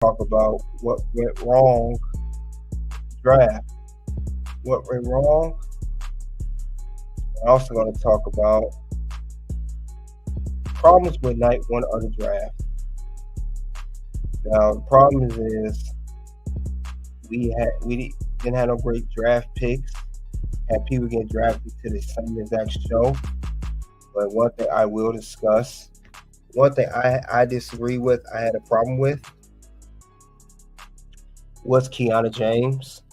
talk about what went wrong draft. What went wrong? I'm also going to talk about problems with night one of the draft. Now the problem is we didn't have no great draft picks. Had people get drafted to the same exact show. But one thing I will discuss, one thing I disagree with, I had a problem with, was Kiana James.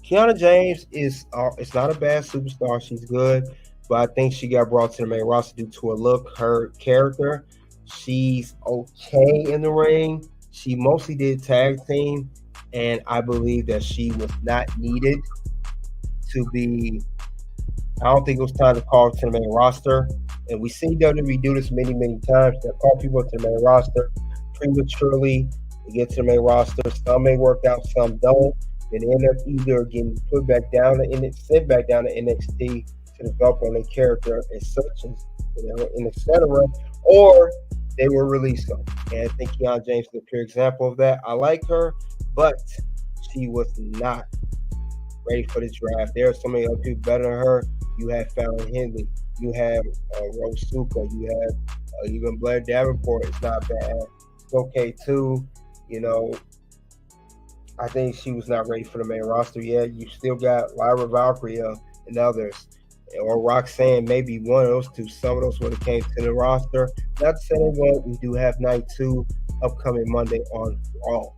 Kiana James is not a bad superstar. She's good, but I think she got brought to the main roster due to her look, her character. She's okay in the ring. She mostly did tag team, and I believe that she was not needed to be. I don't think it was time to call her to the main roster. And we see WWE do this many, many times. They call people to the main roster prematurely. They get to the main roster. Some may work out, some don't. Then they end up either getting put back down and sent back down to NXT to develop on their character and such, and and etc. Or they were released them. And I think Kiana James is a pure example of that. I like her, but she was not ready for the draft. There are so many other people better than her. You have Fallon Henley. You have Rose Suka. You have even Blair Davenport. It's not bad. It's okay too. I think she was not ready for the main roster yet. You still got Lyra Valkyria and others. Or Roxanne, maybe one of those two. Some of those would have came to the roster. Not to say they won't. We do have night 2 upcoming Monday on Raw.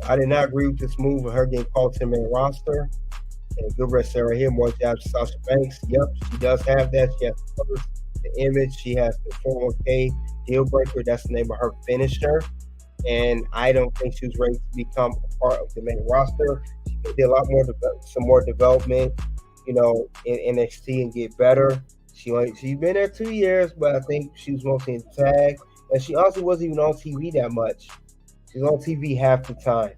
I did not agree with this move of her getting called to the main roster. And good rest right here. More jobs to Sasha Banks. Yep, she does have that. She has the image. She has the 401k deal breaker. That's the name of her finisher. And I don't think she was ready to become a part of the main roster. She did a lot more, some more development, in NXT and get better. She's been there 2 years, but I think she was mostly in tag. And she also wasn't even on TV that much. She was on TV half the time.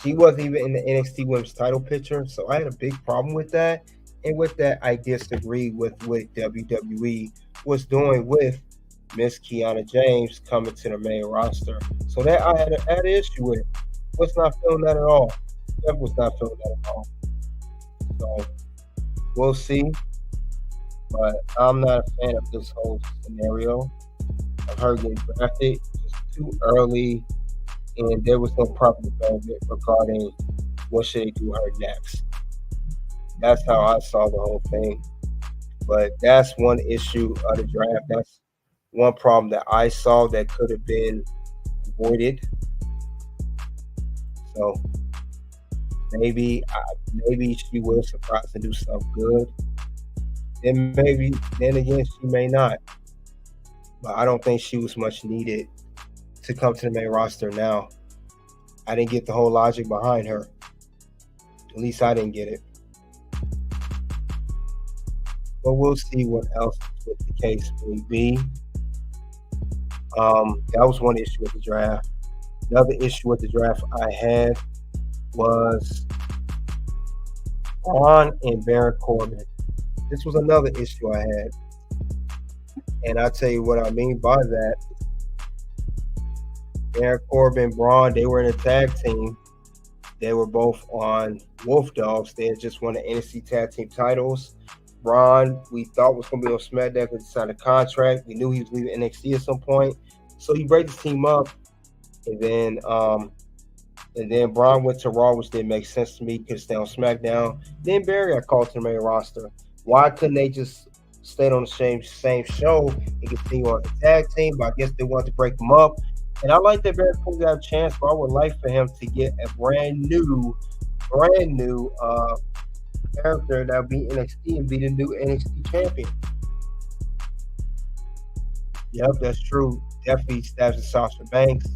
She wasn't even in the NXT Women's title picture, so I had a big problem with that. And with that, I disagree with what WWE was doing with Miss Kiana James coming to the main roster. So that I had an issue with. Was not feeling that at all. Jeff was not feeling that at all. So we'll see. But I'm not a fan of this whole scenario of her getting drafted. It's too early, and there was no proper development regarding what should they do her next. That's how I saw the whole thing. But that's one issue of the draft. That's one problem that I saw that could have been avoided. So maybe she will surprise and do something good. Then again, she may not. But I don't think she was much needed to come to the main roster now. I didn't get the whole logic behind her. At least I didn't get it. But we'll see what else with the case may be. That was one issue with the draft. Another issue with the draft I had was Bron and Baron Corbin. This was another issue I had. And I'll tell you what I mean by that. Baron Corbin, Braun, they were in a tag team. They were both on Wolf Dogs. They had just won the NXT Tag Team titles. Braun, we thought was going to be on SmackDown because he signed a contract. We knew he was leaving NXT at some point. So he breaks the team up. And then Braun went to Raw, which didn't make sense to me because they on SmackDown. Then Barry got called to the main roster. Why couldn't they just stay on the same show and continue on the tag team? But I guess they wanted to break them up. And I like that Baron Corbin got a chance, but I would like for him to get a brand new character that would be NXT and be the new NXT champion. Yep, that's true. Definitely stabs at Sasha Banks.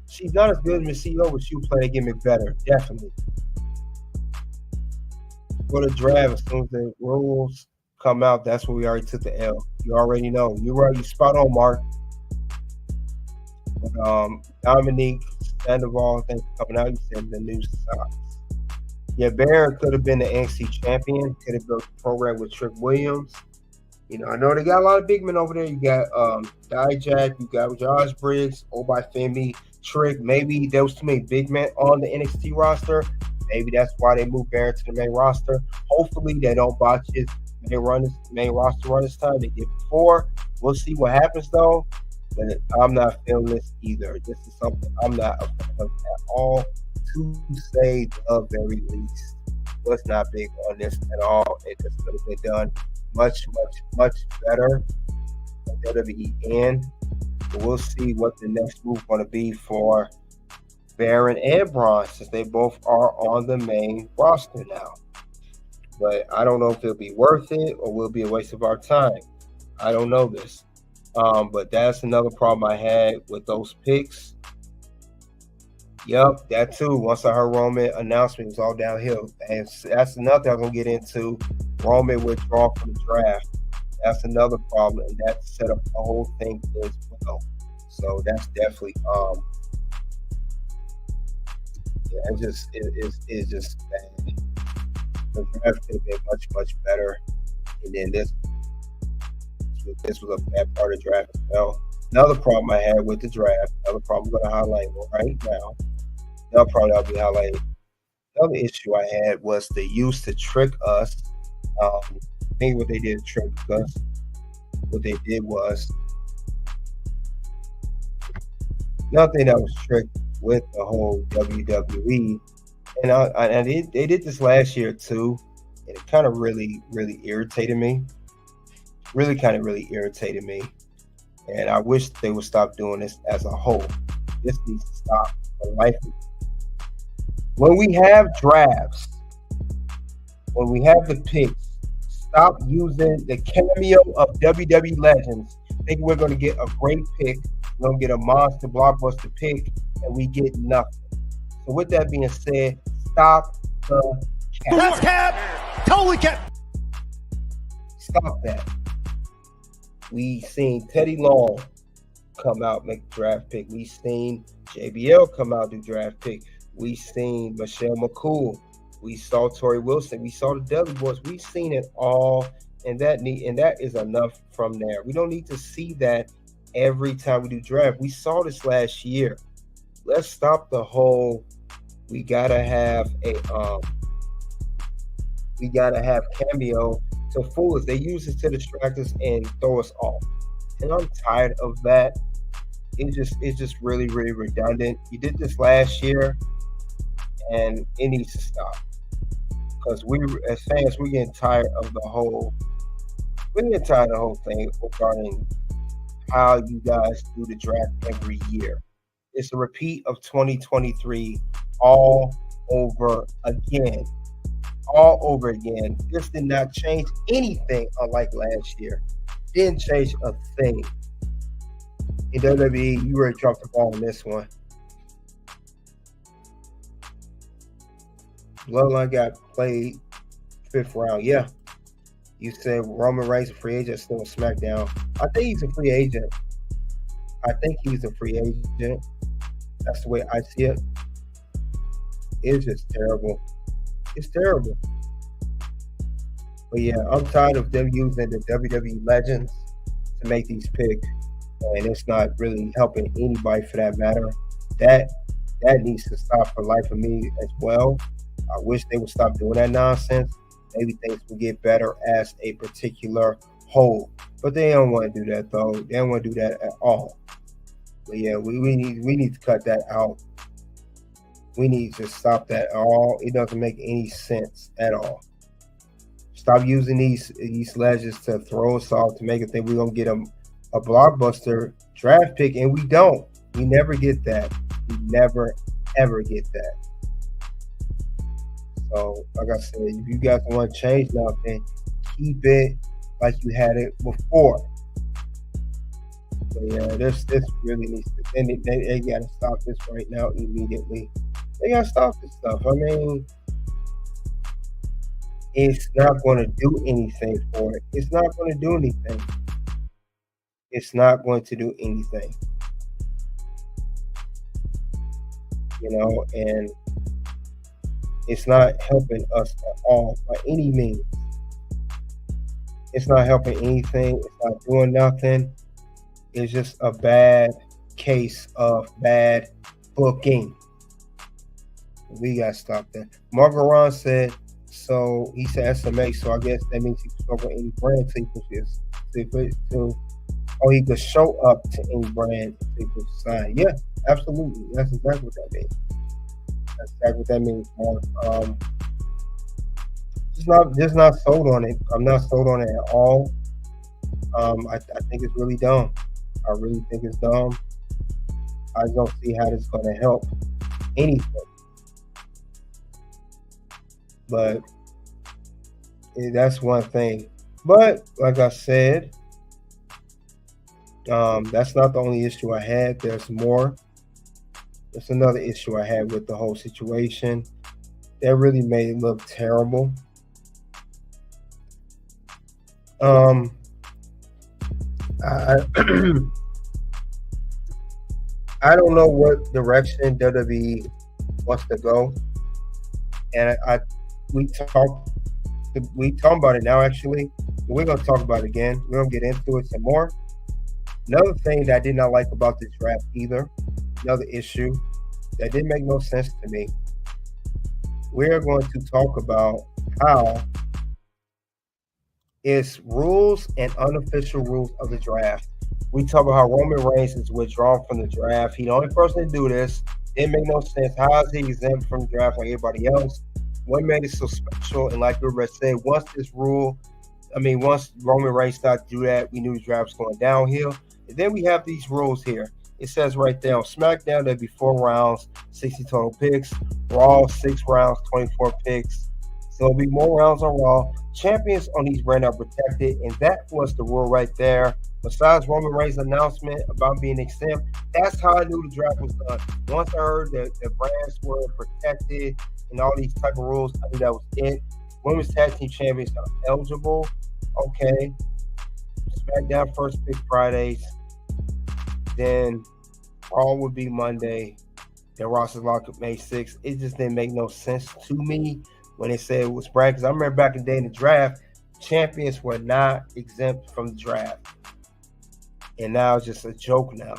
She's not as good as Miss CEO, but she'll play the gimmick better. Definitely. For the draft, as soon as the rules come out, that's where we already took the L. You already know. You spot on, Mark. Dominique Sandoval, thanks for coming out. You said the new socks. Yeah, Baron could have been the NXT champion. Could have built a program with Trick Williams. I know they got a lot of big men over there. You got Dijak, you got Josh Briggs, Obafemi, Trick. Maybe there was too many big men on the NXT roster. Maybe that's why they moved Baron to the main roster. Hopefully they don't botch his main roster run this time they did before. We'll see what happens though. But I'm not feeling this either. This is something I'm not a fan of at all. To say the very least, was not big on this at all. It just could have been done much, much, much better at WWE end. But we'll see what the next move going to be for Baron and Braun, since they both are on the main roster now. But I don't know if it'll be worth it or will be a waste of our time. I don't know this. But that's another problem I had with those picks. Yep, that too. Once I heard Roman announcement, it was all downhill. And that's another thing I'm going to get into. Roman withdrawal from the draft. That's another problem. And that set up the whole thing as well. So that's definitely, it's just bad. The draft could have been much, much better. And then this was a bad part of the draft as well. Another problem I had with the draft, another problem I'm going to highlight right now. Another problem I'll be highlighting. Another issue I had was they used to trick us. I think what they did to trick us, what they did was, nothing that was tricked with the whole WWE. And they did this last year too. And it kind of really, really irritated me. Really irritated me. And I wish they would stop doing this as a whole. This needs to stop for life. When we have drafts, when we have the picks, stop using the cameo of WWE legends. Thinking we're going to get a great pick. We're going to get a monster blockbuster pick, and we get nothing. So with that being said, stop the cap. That's cap. Totally cap. Stop that. We seen Teddy Long come out, make a draft pick. We seen JBL come out, do draft pick. We seen Michelle McCool. We saw Tori Wilson. We saw the Dudley Boys. We've seen it all, and that is enough from there. We don't need to see that every time we do draft. We saw this last year. Let's stop the whole. We gotta have cameo to fool us. They use it to distract us and throw us off, and I'm tired of that. It's just really, really redundant. You did this last year. And it needs to stop, because we, as fans, we're getting tired of the whole thing regarding how you guys do the draft every year. It's a repeat of 2023 all over again. This did not change anything, unlike last year. Didn't change a thing. In WWE, you already dropped the ball on this one. Bloodline got played 5th round. Yeah. You said Roman Reigns a free agent, still in SmackDown. I think he's a free agent. That's the way I see it. It's just terrible. It's terrible. But yeah, I'm tired of them using the WWE legends to make these picks. And it's not really helping anybody for that matter. That needs to stop for life of me as well. I wish they would stop doing that nonsense. Maybe things will get better as a particular whole. But they don't want to do that though. They don't want to do that at all. But yeah, we need to cut that out. We need to stop that at all. It doesn't make any sense at all. Stop using these legends to throw us off, to make it think we're gonna get a blockbuster draft pick, and we don't. We never get that. We never ever get that. So, like I said, if you guys want to change nothing, keep it like you had it before. So yeah, this really needs to. They got to stop this right now immediately. They got to stop this stuff. I mean, it's not going to do anything for it. It's not going to do anything. It's not going to do anything. And it's not helping us at all by any means. It's not helping anything. It's not doing nothing. It's just a bad case of bad booking. We got to stop that. Margaret Ron said, so he said SMA, so I guess that means he can show up any brand he could show up to any brand he could sign. Yeah, absolutely. That's exactly what that means. That's exactly what that means, Mark. Just not sold on it. I'm not sold on it at all. I think it's really dumb. I really think it's dumb. I don't see how this is going to help anything. But that's one thing. But like I said, that's not the only issue I had. There's more. There's another issue I had with the whole situation. That really made it look terrible. I I don't know what direction WWE wants to go, and we talked about it now. Actually, we're gonna talk about it again. We're gonna get into it some more. Another thing that I did not like about this draft either, another issue that didn't make no sense to me. We're going to talk about how it's rules and unofficial rules of the draft. We talk about how Roman Reigns is withdrawn from the draft. He's the only person to do this. It make no sense. How is he exempt from the draft like everybody else? What made it so special? And like Gilbert said, once Roman Reigns started to do that, we knew the draft was going downhill. And then we have these rules here. It says right there on SmackDown there'll be 4 rounds, 60 total picks. Raw, 6 rounds, 24 picks. So there'll be more rounds on Raw. Champions on each brand are protected, and that was the rule right there. Besides Roman Reigns' announcement about being exempt, that's how I knew the draft was done. Once I heard that the brands were protected and all these type of rules, I knew that was it. Women's Tag Team Champions are eligible. Okay. SmackDown first pick Fridays. Then Raw would be Monday. Then Ross is locked up May 6th. It just didn't make no sense to me when they said it was brand. Because I remember back in the day in the draft, champions were not exempt from the draft. And now it's just a joke now.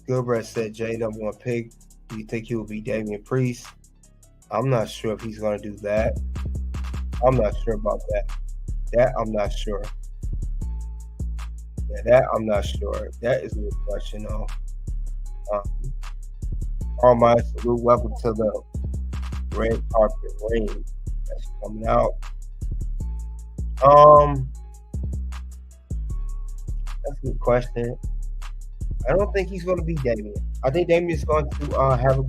Gilbert said Jey #1 pick. Do you think he will be Damian Priest? I'm not sure if he's going to do that. I'm not sure about that. That I'm not sure. Yeah, that I'm not sure. That is a good question, though. All my salute. Welcome to the red carpet ring that's coming out. That's a good question. I don't think he's going to be Damian. I think Damian's going to have a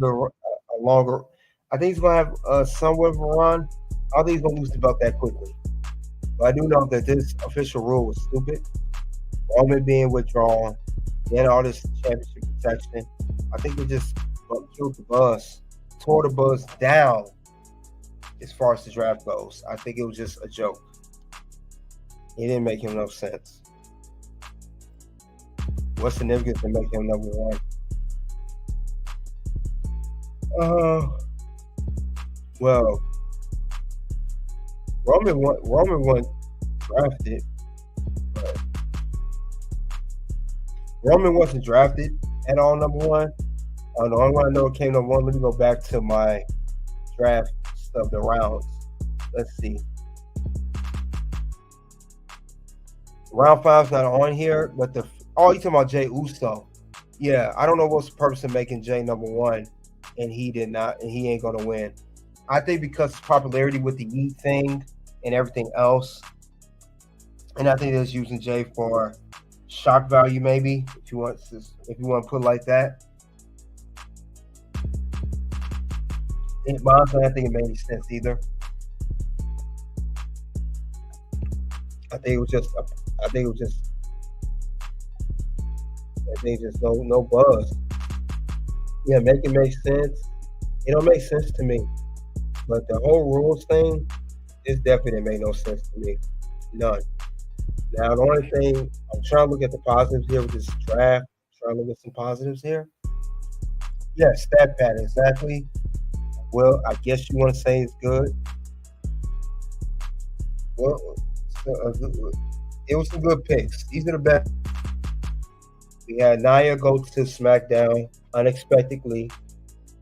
longer. I think he's going to have somewhat of a run. I don't think he's going to lose the belt that quickly. But I do know that this official rule was stupid. Roman being withdrawn, then all this championship protection. I think it just killed the buzz, tore the buzz down as far as the draft goes. I think it was just a joke. It didn't make him no sense. What significance to make him #1? Well, Roman wasn't drafted, but Roman wasn't drafted at all #1. The only one I know came #1. Let me go back to my draft stuff, the rounds. Let's see. Round 5's not on here, but you talking about Jey Uso. Yeah, I don't know what's the purpose of making Jey #1, and he did not, and he ain't going to win. I think because of popularity with the Yeet thing and everything else, and I think they're just using Jey for shock value, maybe, if you want to put it like that. Honestly, I think it made any sense either. I think it was just no buzz. Yeah, make it make sense. It don't make sense to me. But the whole rules thing, it definitely didn't make no sense to me. None. Now, the only thing, I'm trying to look at the positives here with this draft. Trying to look at some positives here. Yeah, stat pad, exactly. Well, I guess you want to say it's good. Well, it was some good picks. These are the best. We had Nia go to SmackDown unexpectedly,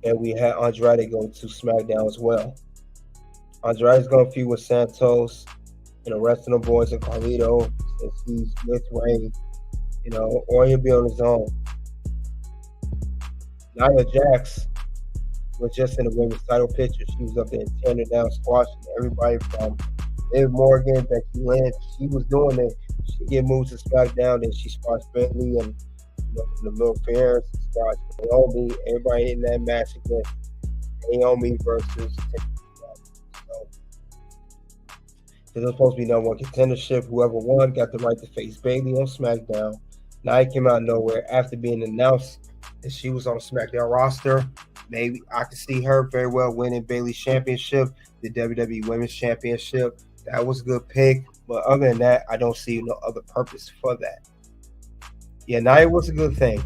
and we had Andrade go to SmackDown as well. Andrade's going to feud with Santos and the rest of the boys and Carlito since he's with Ray, or he'll be on his own. Nia Jax was just in the women's title picture. She was up there tearing down, squashing everybody from Liv Morgan, Becky Lynch. She was doing it. She get moved to SmackDown, and she squashed Bentley and the Mill Fairs, squashed Naomi. Everybody in that match against Naomi versus so there's supposed to be number one contendership. Whoever won got the right to face Bayley on SmackDown. Now it came out of nowhere after being announced that she was on the SmackDown roster. Maybe I could see her very well winning Bayley's championship, the WWE Women's Championship. That was a good pick. But other than that, I don't see no other purpose for that. Yeah, Nia was a good thing.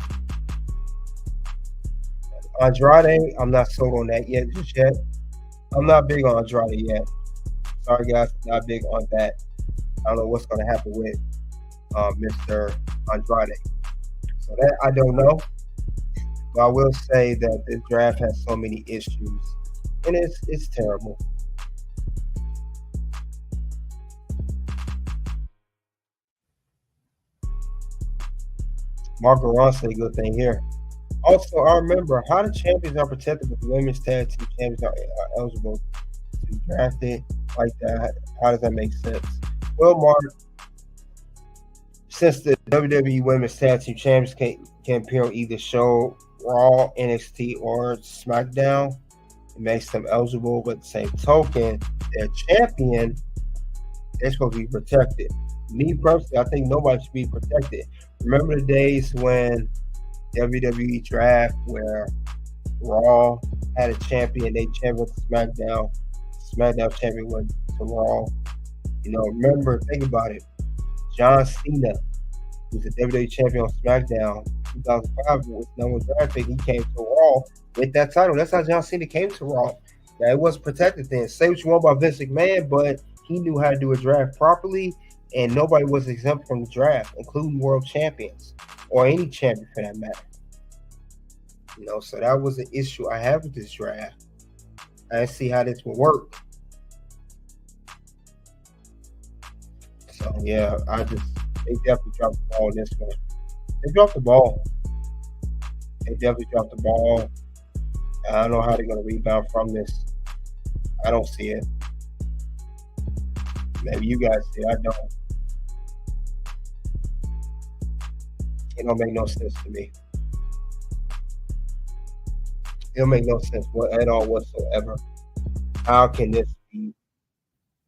Andrade, I'm not sold on that just yet. I'm not big on Andrade yet. Sorry, guys, not big on that. I don't know what's going to happen with Mr. Andrade. So that I don't know. But I will say that this draft has so many issues, and it's terrible. Marco Ron said a good thing here. Also, I remember how the champions are protected, but the women's tag team champions are eligible to be drafted like that. How does that make sense? Well, Mark, since the WWE Women's Tag Team Champions can appear on either show, Raw, NXT, or SmackDown, it makes them eligible. But at the same token, their champion, they're supposed to be protected. Me personally, I think nobody should be protected. Remember the days when WWE Draft, where Raw had a champion, they champion to SmackDown, SmackDown champion went to Raw. Remember, think about it. John Cena, who's the WWE champion on SmackDown, 2005 was number one draft pick. He came to Raw with that title. That's how John Cena came to Raw. Now, it was protected then. Say what you want about Vince McMahon, but he knew how to do a draft properly, and nobody was exempt from the draft, including world champions or any champion for that matter. So that was an issue I have with this draft. I didn't see how this would work. So yeah, they definitely dropped the ball in this one. They dropped the ball. They definitely dropped the ball. I don't know how they're going to rebound from this. I don't see it. Maybe you guys see it. I don't. It don't make no sense to me. It don't make no sense at all whatsoever. How can this be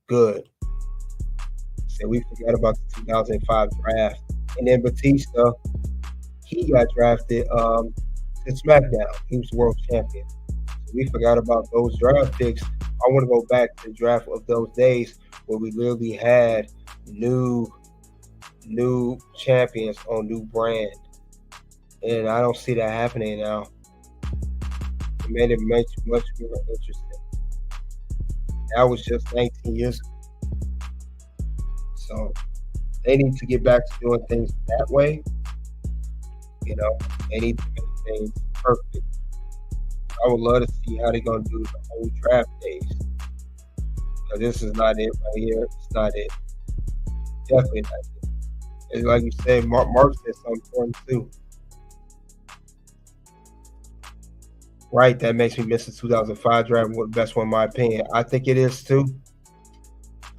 good? So we forgot about the 2005 draft. And then Batista, he got drafted to SmackDown. He was world champion. So we forgot about those draft picks. I want to go back to the draft of those days where we literally had new champions on new brand. And I don't see that happening now. It made it much more interesting. That was just 19 years ago. So they need to get back to doing things that way. They need to make things perfect. I would love to see how they're going to do the whole draft days. Because this is not it right here. It's not it. Definitely not it. And like you said, Mark said something important too. Right, that makes me miss the 2005 draft. The best one in my opinion. I think it is too.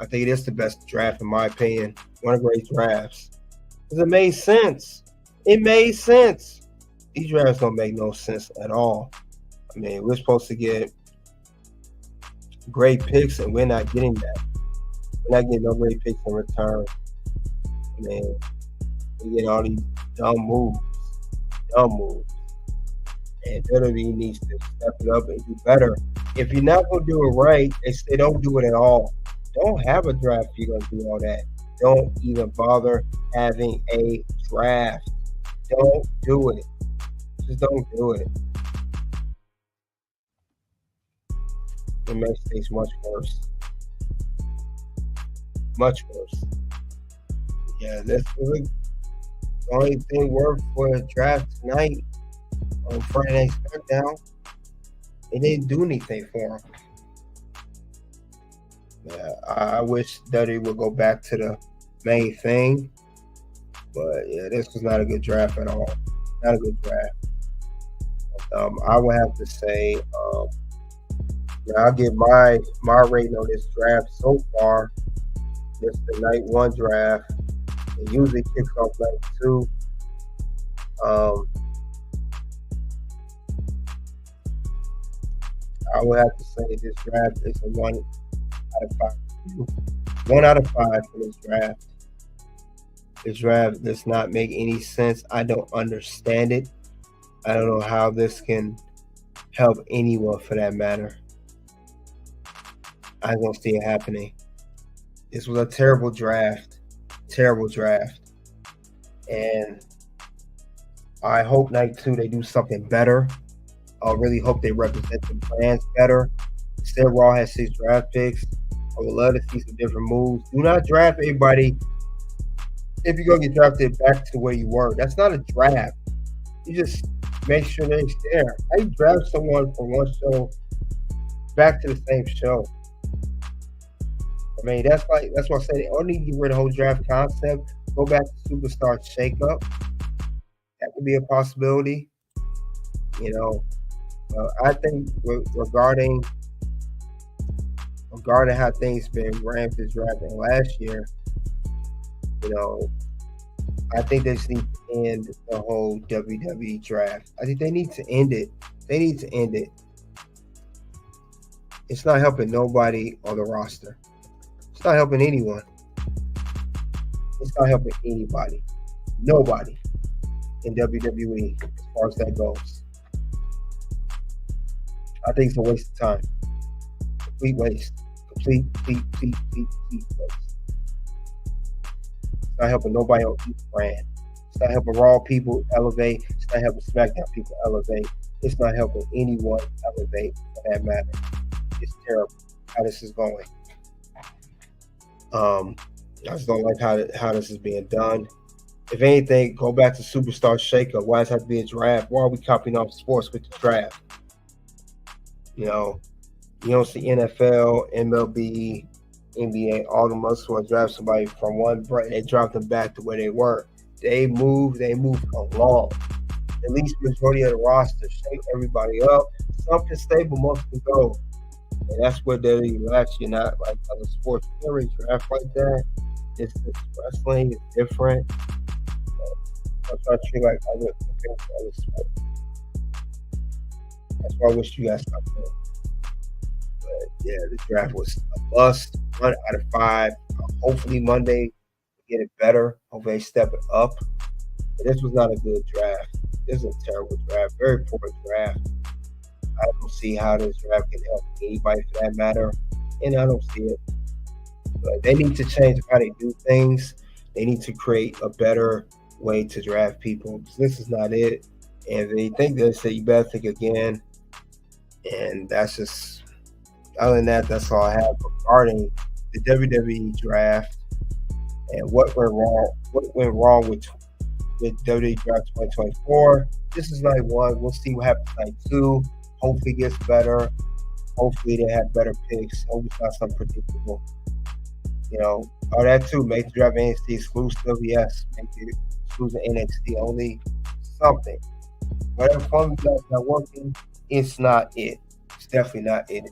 I think it is the best draft in my opinion. One of the great drafts. Because it made sense. It made sense. These drafts don't make no sense at all. I mean, we're supposed to get great picks, and we're not getting that. We're not getting no great picks in return. I mean, we get all these dumb moves. And WWE needs to step it up and do better. If you're not going to do it right, they say don't do it at all. Don't have a draft if you're going to do all that. Don't even bother having a draft. Don't do it. Just don't do it. It makes things much worse. much worse. Yeah, this was the only thing worth for a draft tonight on Friday Night SmackDown. It didn't do anything for him. Yeah, I wish WWE would go back to the main thing. But yeah, this was not a good draft at all. Not a good draft. I would have to say, I'll give my rating on this draft so far. This is the night one draft. It usually kicks off night two. I would have to say this draft is a 1 out of 5. 1 out of 5 for this draft. This draft does not make any sense. I don't understand it. I don't know how this can help anyone for that matter. I don't see it happening. This was a terrible draft. Terrible draft. And I hope night two they do something better. I really hope they represent the brands better. Instead, Raw has 6 draft picks. I would love to see some different moves. Do not draft anybody if you're going to get drafted back to where you were. That's not a draft. You just make sure they're there. How you draft someone from one show back to the same show? I mean, that's why I say they only need to get rid of the whole draft concept. Go back to superstar shakeup. That could be a possibility. You know, I think regarding how things been ran this draft in last year, you know, I think they just need to end the whole WWE draft. I think they need to end it. They need to end it. It's not helping nobody on the roster. It's not helping anyone. It's not helping anybody. Nobody in WWE as far as that goes. I think it's a waste of time. Complete waste. Complete waste. It's not helping nobody on each brand. It's not helping Raw people elevate. It's not helping SmackDown people elevate. It's not helping anyone elevate for that matter. It's terrible how this is going. I just don't like how this is being done. If anything, go back to superstar shakeup. Why does it have to be a draft? Why are we copying off sports with the draft? You know, you don't see NFL, MLB, NBA, all the others who draft somebody from one brand, they drop them back to where they were. They move along. At least majority of the roster, shake everybody up. Something stable must go. And that's what they're actually not like other sports. They draft like that. It's wrestling, it's different. I'm trying to treat like other sports. That's why I wish you guys stopped doing. But yeah, the draft was a bust. 1 out of 5. Hopefully Monday we get it better. Hopefully they step it up. But this was not a good draft. This is a terrible draft. Very poor draft. I don't see how this draft can help anybody for that matter. And I don't see it. But they need to change how they do things. They need to create a better way to draft people. This is not it. And they think this, that you better think again. And that's just, other than that, that's all I have regarding the WWE draft and what went wrong with WWE Draft 2024. This is night one. We'll see what happens night two. Hopefully it gets better. Hopefully they have better picks. Hopefully it's not something predictable. You know, all that too. Make the draft NXT exclusive. Yes. Make it exclusive NXT only. Something. Whatever formula's not working, it's not it. It's definitely not it.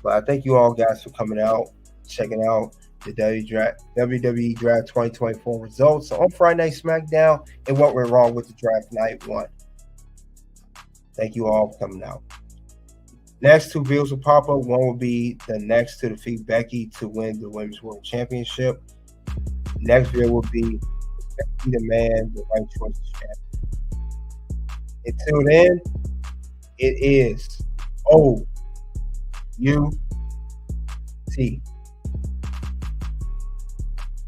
But I thank you all guys for coming out, checking out the WWE Draft 2024 results on Friday Night SmackDown and what went wrong with the draft night one. Thank you all for coming out. Next 2 videos will pop up. One will be the next to defeat Becky to win the Women's World Championship. Next video will be Becky the Man, the right choice champion. Until then, it is OUT.